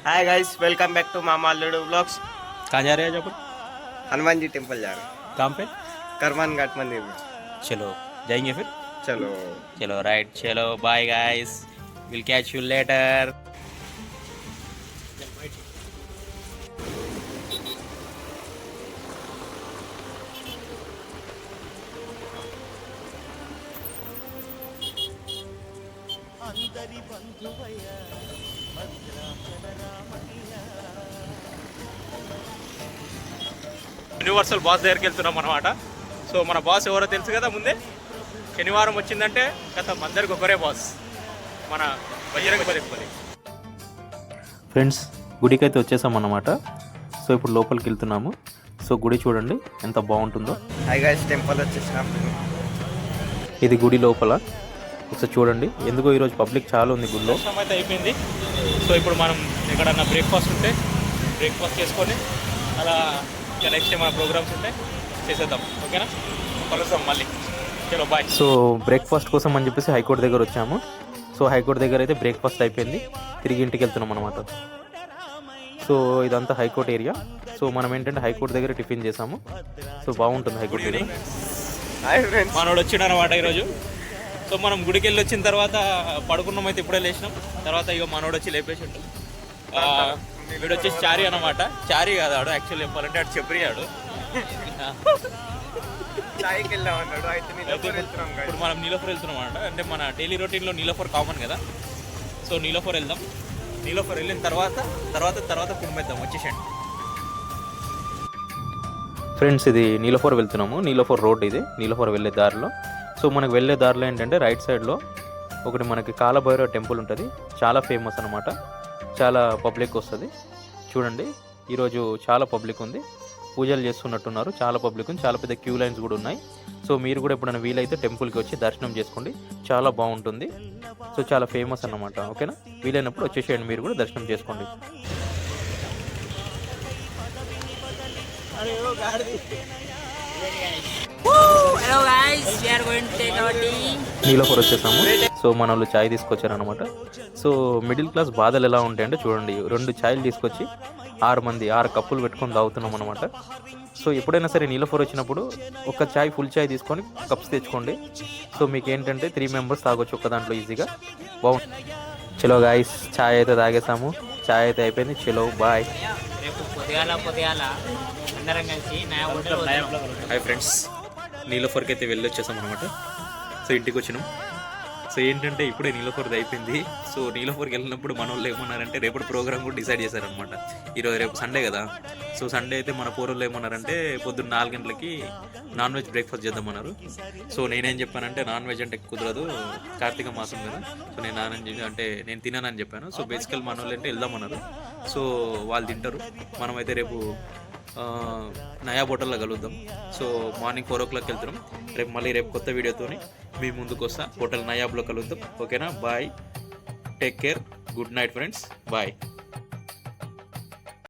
Hi guys, welcome back to Mama Laddu vlogs. कहाँ जा रहे हैं जयपुर? हनुमान जी टेम्पल जा रहे हैं, काम पे। करमान घाट मंदिर में। चलो जाएंगे फिर। चलो। चलो राइट, चलो bye guys, will catch you later. Universal boss దగ్గరికి వెళ్తున్నాం అనమాట. సో మన బాస్ ఎవరో తెలుసు కదా ముందే. శనివారం వచ్చిందంటే గత అందరికి ఒకరే బాస్, మన బజరంగబలి. ఫ్రెండ్స్ గుడికి అయితే వచ్చేసాం అన్నమాట. సో ఇప్పుడు లోపలికి వెళ్తున్నాము. సో గుడి చూడండి ఎంత బాగుంటుందో. हाय गाइस, टेंपल వచ్చేసాం. ఇది గుడి లోపల ఒకసారి చూడండి. ఎందుకో ఈరోజు పబ్లిక్ చాలా ఉంది గుడిలో. దర్శనం అయితే అయిపోయింది. సో ఇప్పుడు మనం ఎక్కడన్నా బ్రేక్ఫాస్ట్ ఉంటే బ్రేక్ఫాస్ట్ చేసుకొని అలా నెక్స్ట్ మన ప్రోగ్రామ్స్ ఉంటే చేసేద్దాం. ఓకేనా, కలుస్తాం మళ్ళీ. చలో బాయ్. సో బ్రేక్ఫాస్ట్ కోసం అని చెప్పేసి హైకోర్టు దగ్గర వచ్చాము. సో హైకోర్టు దగ్గర అయితే బ్రేక్ఫాస్ట్ అయిపోయింది, తిరిగి ఇంటికి వెళ్తున్నాం అనమాట. సో ఇదంతా హైకోర్టు ఏరియా. సో మనం ఏంటంటే హైకోర్టు దగ్గర టిఫిన్ చేసాము. సో బాగుంటుంది హైకోర్టు దగ్గర. హాయ్ ఫ్రెండ్స్, మనోడు వచ్చిండు అనమాట ఈరోజు. సో మనం గుడికి వెళ్ళి వచ్చిన తర్వాత పడుకున్నాం, అయితే ఇప్పుడే లేచినాం. తర్వాత ఇక మనోడు వచ్చి లేపేసిండు. వీడు వచ్చేసి చారీ అనమాట. చారీ కాదు ఆడు, యాక్చువల్లీ చెప్పాలంటే ఆడు చెప్పియాడు. చాయ్కి వెళ్ళాం అన్నాడు. అయితే నీలోఫర్ వెళ్తున్నాం guys. ఇప్పుడు మనం నీలోఫర్ వెళ్తున్నాం అనమాట. అంటే మన డైలీ రొటీన్లో నీలోఫర్ కామన్ కదా. సో నీలోఫర్ వెళ్దాం. నీలోఫర్ వెళ్ళిన తర్వాత కుమ్మేద్దాం. వచ్చేసండి ఫ్రెండ్స్. ఇది నీలోఫర్ వెళ్తున్నాము. నీలోఫర్ రోడ్ ఇది, నీలోఫర్ వెళ్ళే దారిలో. సో మనకు వెళ్ళే దారిలో ఏంటంటే రైట్ సైడ్లో ఒకటి మనకి కాలభైరవ టెంపుల్ ఉంటుంది. చాలా ఫేమస్ అనమాట. చాలా పబ్లిక్ వస్తుంది. చూడండి ఈరోజు చాలా పబ్లిక్ ఉంది. పూజలు చేస్తున్నట్టున్నారు. చాలా పబ్లిక్ ఉంది. చాలా పెద్ద క్యూ లైన్స్ కూడా ఉన్నాయి. సో మీరు కూడా ఎప్పుడైనా వీలైతే టెంపుల్కి వచ్చి దర్శనం చేసుకోండి, చాలా బాగుంటుంది. సో చాలా ఫేమస్ అన్నమాట. ఓకేనా, వీలైనప్పుడు వచ్చేసేయండి, మీరు కూడా దర్శనం చేసుకోండి. Hello guys, we are going to take our tea. Niloufer వచ్చేసాము. సో మన వాళ్ళు ఛాయ్ తీసుకొచ్చారనమాట. సో మిడిల్ క్లాస్ బాధలు ఎలా ఉంటాయంటే చూడండి, 2 ఛాయ్లు తీసుకొచ్చి 6 కప్పులు పెట్టుకొని తాగుతున్నాం అనమాట. సో ఎప్పుడైనా సరే నీలోఫర్ వచ్చినప్పుడు ఒక ఛాయ్, ఫుల్ ఛాయ్ తీసుకొని కప్స్ తెచ్చుకోండి. సో మీకు ఏంటంటే 3 మెంబర్స్ తాగొచ్చు ఒక దాంట్లో ఈజీగా. బాగుంది. చలో గాయస్, ఛాయ్ అయితే తాగేసాము. ఛాయ్ అయితే అయిపోయింది. చలో బాయ్. పొద్దుగాల అందరం కలిసి హాయ్ ఫ్రెండ్స్, నీలోఫర్కి అయితే వెళ్ళి వచ్చేసాం అనమాట. సో ఇంటికి వచ్చినాం. సో ఏంటంటే ఇప్పుడే నీలోఫర్ది అయిపోయింది. సో నీలోఫర్కి వెళ్ళినప్పుడు మన వాళ్ళు ఏమన్నారంటే రేపటి ప్రోగ్రామ్ కూడా డిసైడ్ చేశారనమాట. ఈరోజు రేపు సండే కదా. సో సండే అయితే మన పోరోళ్ళు ఏమన్నారంటే పొద్దున్న 4 గంటలకి నాన్ వెజ్ బ్రేక్ఫాస్ట్ చేద్దామన్నారు. సో నేనేం చెప్పానంటే నాన్ వెజ్ అంటే కుదరదు, కార్తీక మాసం కదా. సో నేను నేను తినానని చెప్పాను. సో బేసికల్ మన వాళ్ళు అంటే వెళ్దామన్నారు. సో వాళ్ళు తింటారు. మనమైతే రేపు నయా హోటల్లో కలుద్దాం. సో మార్నింగ్ 4 o'clock వెళ్తున్నాం. రేపు కొత్త వీడియోతోని మీ ముందుకు వస్తా. హోటల్ నయాబ్లో కలుద్దాం. ఓకేనా, bye, take care, good night friends, bye.